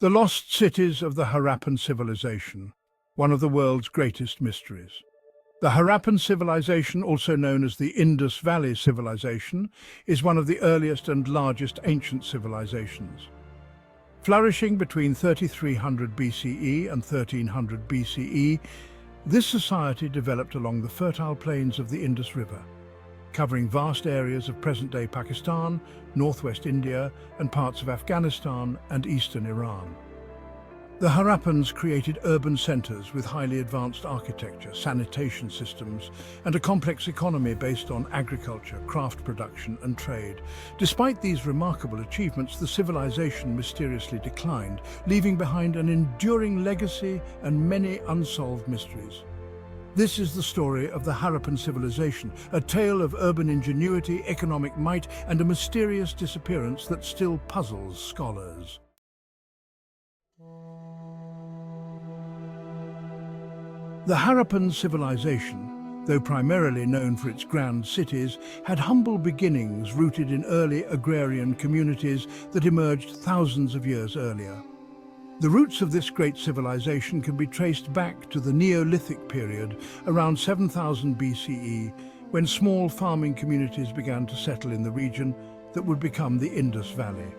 The lost cities of the Harappan Civilization, one of the world's greatest mysteries. The Harappan Civilization, also known as the Indus Valley Civilization, is one of the earliest and largest ancient civilizations. Flourishing between 3300 BCE and 1300 BCE, this society developed along the fertile plains of the Indus River, covering vast areas of present-day Pakistan, northwest India, and parts of Afghanistan and eastern Iran. The Harappans created urban centers with highly advanced architecture, sanitation systems, and a complex economy based on agriculture, craft production, and trade. Despite these remarkable achievements, the civilization mysteriously declined, leaving behind an enduring legacy and many unsolved mysteries. This is the story of the Harappan Civilization, a tale of urban ingenuity, economic might, and a mysterious disappearance that still puzzles scholars. The Harappan Civilization, though primarily known for its grand cities, had humble beginnings rooted in early agrarian communities that emerged thousands of years earlier. The roots of this great civilization can be traced back to the Neolithic period, around 7000 BCE, when small farming communities began to settle in the region that would become the Indus Valley.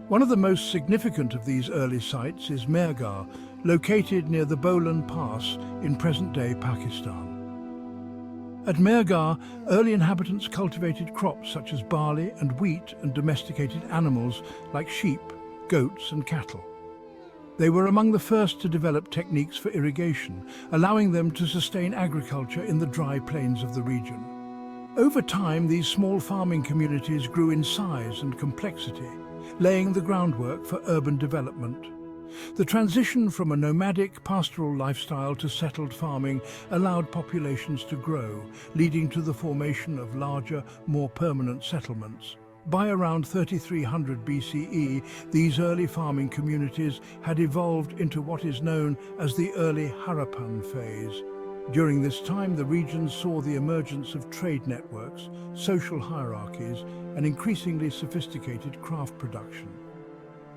One of the most significant of these early sites is Mehrgarh, located near the Bolan Pass in present-day Pakistan. At Mehrgarh, early inhabitants cultivated crops such as barley and wheat and domesticated animals like sheep, goats and cattle. They were among the first to develop techniques for irrigation, allowing them to sustain agriculture in the dry plains of the region. Over time, these small farming communities grew in size and complexity, laying the groundwork for urban development. The transition from a nomadic pastoral lifestyle to settled farming allowed populations to grow, leading to the formation of larger, more permanent settlements. By around 3300 BCE, these early farming communities had evolved into what is known as the early Harappan phase. During this time, the region saw the emergence of trade networks, social hierarchies, and increasingly sophisticated craft production.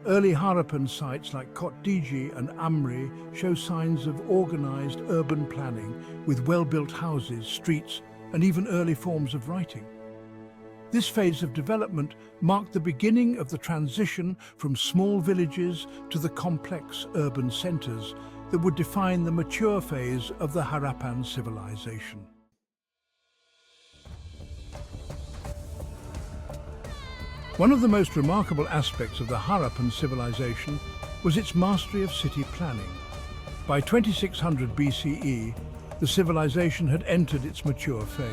Early Harappan sites like Kotdiji and Amri show signs of organized urban planning with well-built houses, streets, and even early forms of writing. This phase of development marked the beginning of the transition from small villages to the complex urban centers that would define the mature phase of the Harappan civilization. One of the most remarkable aspects of the Harappan civilization was its mastery of city planning. By 2600 BCE, the civilization had entered its mature phase,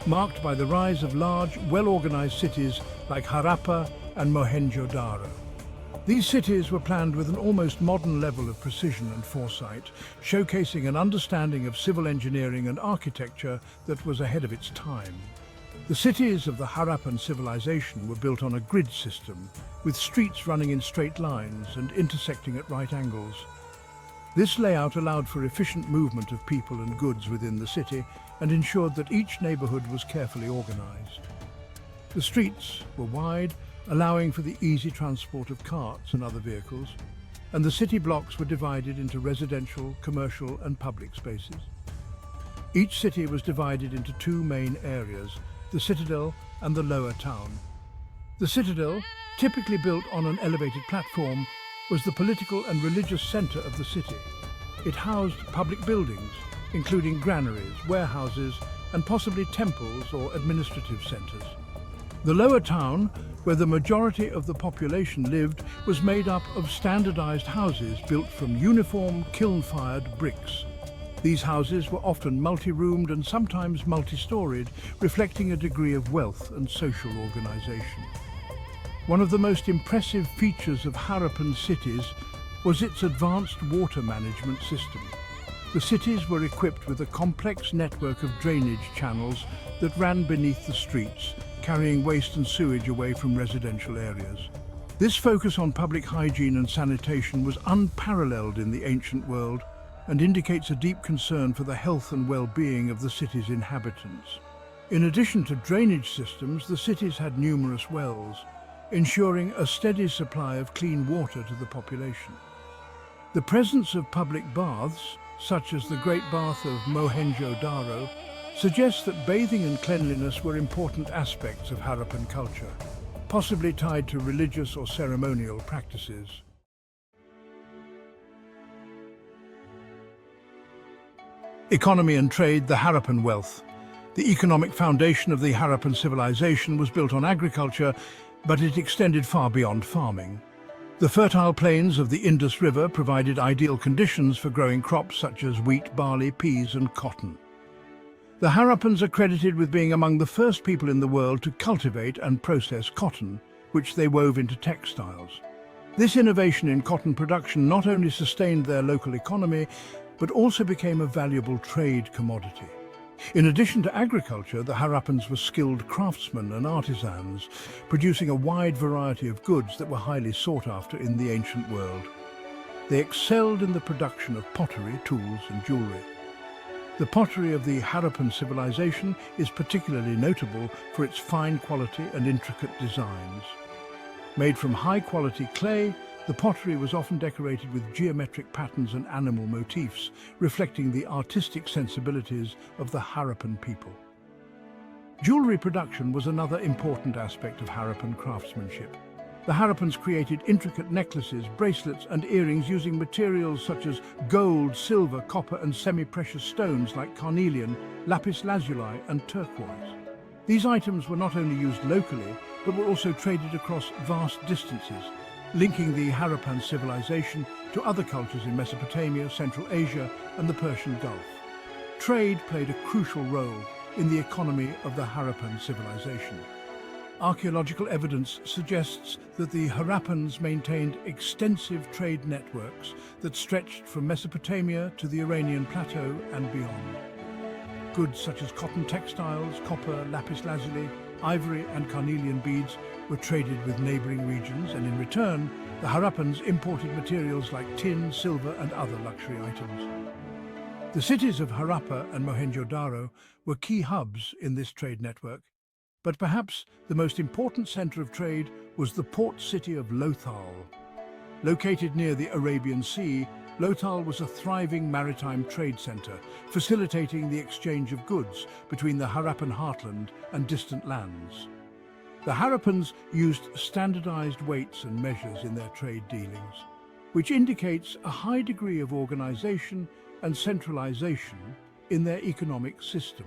marked by the rise of large, well-organized cities like Harappa and Mohenjo-Daro. These cities were planned with an almost modern level of precision and foresight, showcasing an understanding of civil engineering and architecture that was ahead of its time. The cities of the Harappan civilization were built on a grid system, with streets running in straight lines and intersecting at right angles. This layout allowed for efficient movement of people and goods within the city and ensured that each neighborhood was carefully organized. The streets were wide, allowing for the easy transport of carts and other vehicles, and the city blocks were divided into residential, commercial, and public spaces. Each city was divided into two main areas, the citadel and the lower town. The citadel, typically built on an elevated platform, was the political and religious center of the city. It housed public buildings, including granaries, warehouses, and possibly temples or administrative centers. The lower town, where the majority of the population lived, was made up of standardized houses built from uniform, kiln-fired bricks. These houses were often multi-roomed and sometimes multi-storied, reflecting a degree of wealth and social organization. One of the most impressive features of Harappan cities was its advanced water management system. The cities were equipped with a complex network of drainage channels that ran beneath the streets, carrying waste and sewage away from residential areas. This focus on public hygiene and sanitation was unparalleled in the ancient world and indicates a deep concern for the health and well-being of the city's inhabitants. In addition to drainage systems, the cities had numerous wells. ensuring a steady supply of clean water to the population. The presence of public baths, such as the Great Bath of Mohenjo-Daro, suggests that bathing and cleanliness were important aspects of Harappan culture, possibly tied to religious or ceremonial practices. Economy and trade, the Harappan wealth. The economic foundation of the Harappan civilization was built on agriculture, but it extended far beyond farming. The fertile plains of the Indus River provided ideal conditions for growing crops such as wheat, barley, peas and cotton. The Harappans are credited with being among the first people in the world to cultivate and process cotton, which they wove into textiles. This innovation in cotton production not only sustained their local economy, but also became a valuable trade commodity. In addition to agriculture, the Harappans were skilled craftsmen and artisans, producing a wide variety of goods that were highly sought after in the ancient world. They excelled in the production of pottery, tools and jewellery. The pottery of the Harappan civilization is particularly notable for its fine quality and intricate designs. Made from high-quality clay, the pottery was often decorated with geometric patterns and animal motifs, reflecting the artistic sensibilities of the Harappan people. Jewellery production was another important aspect of Harappan craftsmanship. The Harappans created intricate necklaces, bracelets and earrings using materials such as gold, silver, copper and semi-precious stones like carnelian, lapis lazuli and turquoise. These items were not only used locally, but were also traded across vast distances, linking the Harappan civilization to other cultures in Mesopotamia, Central Asia and the Persian Gulf. Trade played a crucial role in the economy of the Harappan civilization. Archaeological evidence suggests that the Harappans maintained extensive trade networks that stretched from Mesopotamia to the Iranian plateau and beyond. Goods such as cotton textiles, copper, lapis lazuli, ivory and carnelian beads were traded with neighbouring regions, and in return, the Harappans imported materials like tin, silver and other luxury items. The cities of Harappa and Mohenjo-Daro were key hubs in this trade network, but perhaps the most important centre of trade was the port city of Lothal. Located near the Arabian Sea, Lothal was a thriving maritime trade centre, facilitating the exchange of goods between the Harappan heartland and distant lands. The Harappans used standardized weights and measures in their trade dealings, which indicates a high degree of organization and centralization in their economic system.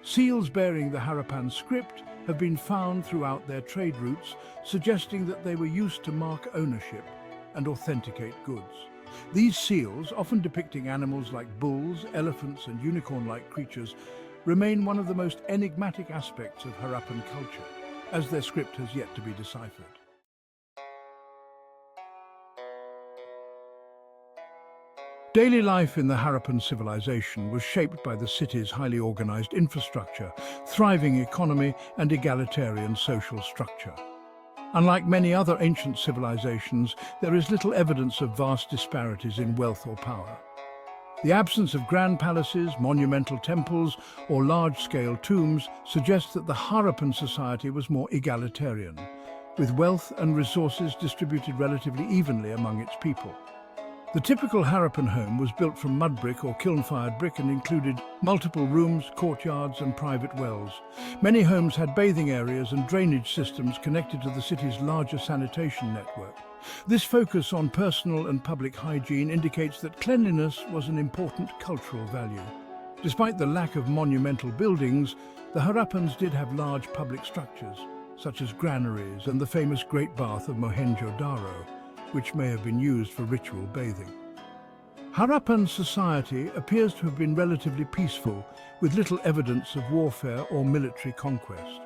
Seals bearing the Harappan script have been found throughout their trade routes, suggesting that they were used to mark ownership and authenticate goods. These seals, often depicting animals like bulls, elephants and unicorn-like creatures, remain one of the most enigmatic aspects of Harappan culture, as their script has yet to be deciphered. Daily life in the Harappan civilization was shaped by the city's highly organized infrastructure, thriving economy and egalitarian social structure. Unlike many other ancient civilizations, there is little evidence of vast disparities in wealth or power. The absence of grand palaces, monumental temples, or large-scale tombs suggests that the Harappan society was more egalitarian, with wealth and resources distributed relatively evenly among its people. The typical Harappan home was built from mud brick or kiln-fired brick and included multiple rooms, courtyards and private wells. Many homes had bathing areas and drainage systems connected to the city's larger sanitation network. This focus on personal and public hygiene indicates that cleanliness was an important cultural value. Despite the lack of monumental buildings, the Harappans did have large public structures, such as granaries and the famous Great Bath of Mohenjo-Daro, which may have been used for ritual bathing. Harappan society appears to have been relatively peaceful, with little evidence of warfare or military conquest.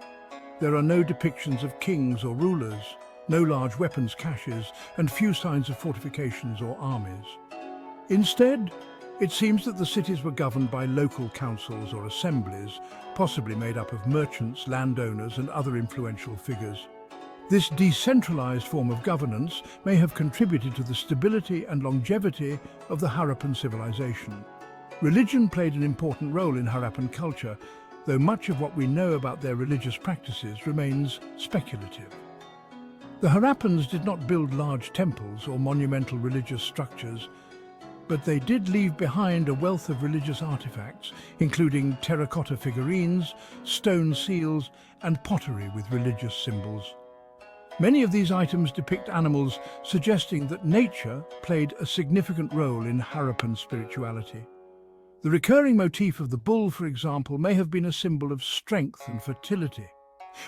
There are no depictions of kings or rulers, no large weapons caches, and few signs of fortifications or armies. Instead, it seems that the cities were governed by local councils or assemblies, possibly made up of merchants, landowners, and other influential figures. This decentralized form of governance may have contributed to the stability and longevity of the Harappan civilization. Religion played an important role in Harappan culture, though much of what we know about their religious practices remains speculative. The Harappans did not build large temples or monumental religious structures, but they did leave behind a wealth of religious artifacts, including terracotta figurines, stone seals, and pottery with religious symbols. Many of these items depict animals, suggesting that nature played a significant role in Harappan spirituality. The recurring motif of the bull, for example, may have been a symbol of strength and fertility.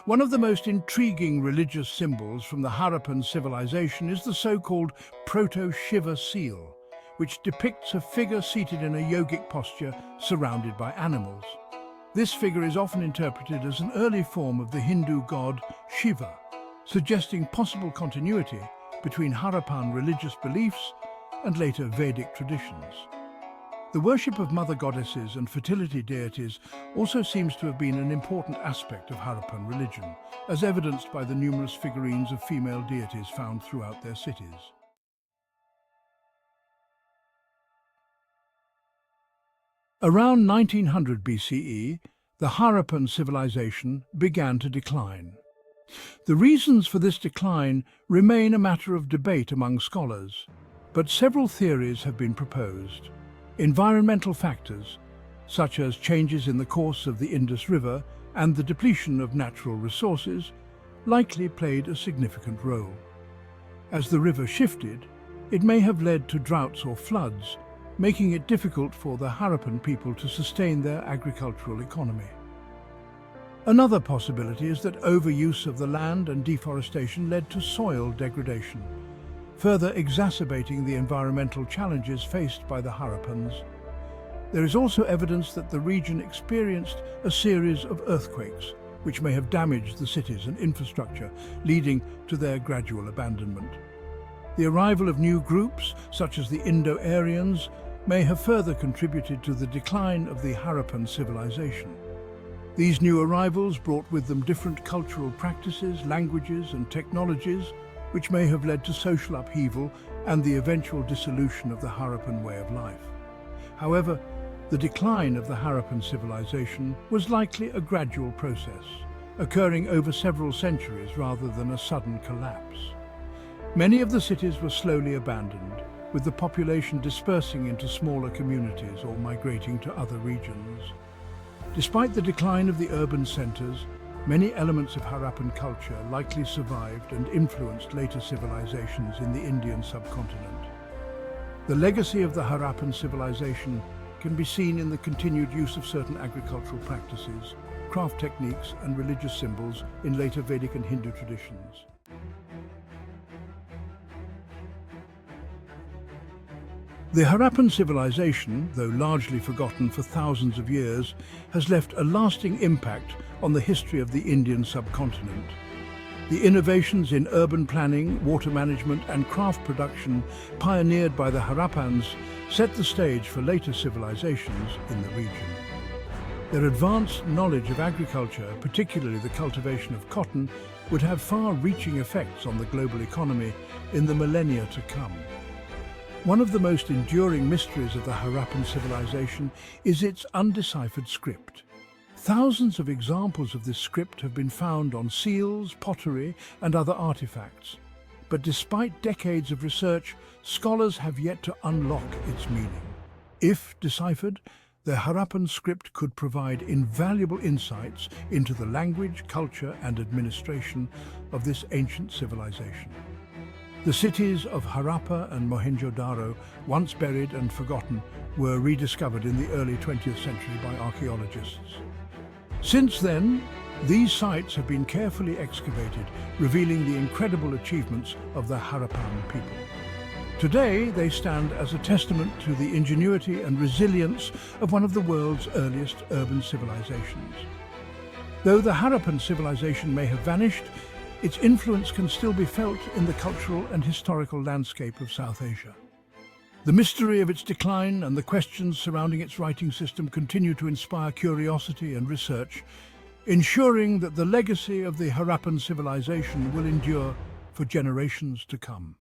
One of the most intriguing religious symbols from the Harappan civilization is the so-called Proto-Shiva seal, which depicts a figure seated in a yogic posture surrounded by animals. This figure is often interpreted as an early form of the Hindu god Shiva, suggesting possible continuity between Harappan religious beliefs and later Vedic traditions. The worship of mother goddesses and fertility deities also seems to have been an important aspect of Harappan religion, as evidenced by the numerous figurines of female deities found throughout their cities. Around 1900 BCE, the Harappan civilization began to decline. The reasons for this decline remain a matter of debate among scholars, but several theories have been proposed. Environmental factors, such as changes in the course of the Indus River and the depletion of natural resources, likely played a significant role. As the river shifted, it may have led to droughts or floods, making it difficult for the Harappan people to sustain their agricultural economy. Another possibility is that overuse of the land and deforestation led to soil degradation, further exacerbating the environmental challenges faced by the Harappans. There is also evidence that the region experienced a series of earthquakes, which may have damaged the cities and infrastructure, leading to their gradual abandonment. The arrival of new groups, such as the Indo-Aryans, may have further contributed to the decline of the Harappan civilization. These new arrivals brought with them different cultural practices, languages, and technologies, which may have led to social upheaval and the eventual dissolution of the Harappan way of life. However, the decline of the Harappan civilization was likely a gradual process, occurring over several centuries rather than a sudden collapse. Many of the cities were slowly abandoned, with the population dispersing into smaller communities or migrating to other regions. Despite the decline of the urban centers, many elements of Harappan culture likely survived and influenced later civilizations in the Indian subcontinent. The legacy of the Harappan civilization can be seen in the continued use of certain agricultural practices, craft techniques, and religious symbols in later Vedic and Hindu traditions. The Harappan civilization, though largely forgotten for thousands of years, has left a lasting impact on the history of the Indian subcontinent. The innovations in urban planning, water management, and craft production pioneered by the Harappans set the stage for later civilizations in the region. Their advanced knowledge of agriculture, particularly the cultivation of cotton, would have far-reaching effects on the global economy in the millennia to come. One of the most enduring mysteries of the Harappan civilization is its undeciphered script. Thousands of examples of this script have been found on seals, pottery, and other artifacts. But despite decades of research, scholars have yet to unlock its meaning. If deciphered, the Harappan script could provide invaluable insights into the language, culture, and administration of this ancient civilization. The cities of Harappa and Mohenjo-Daro, once buried and forgotten, were rediscovered in the early 20th century by archaeologists. Since then, these sites have been carefully excavated, revealing the incredible achievements of the Harappan people. Today, they stand as a testament to the ingenuity and resilience of one of the world's earliest urban civilizations. Though the Harappan civilization may have vanished, its influence can still be felt in the cultural and historical landscape of South Asia. The mystery of its decline and the questions surrounding its writing system continue to inspire curiosity and research, ensuring that the legacy of the Harappan civilization will endure for generations to come.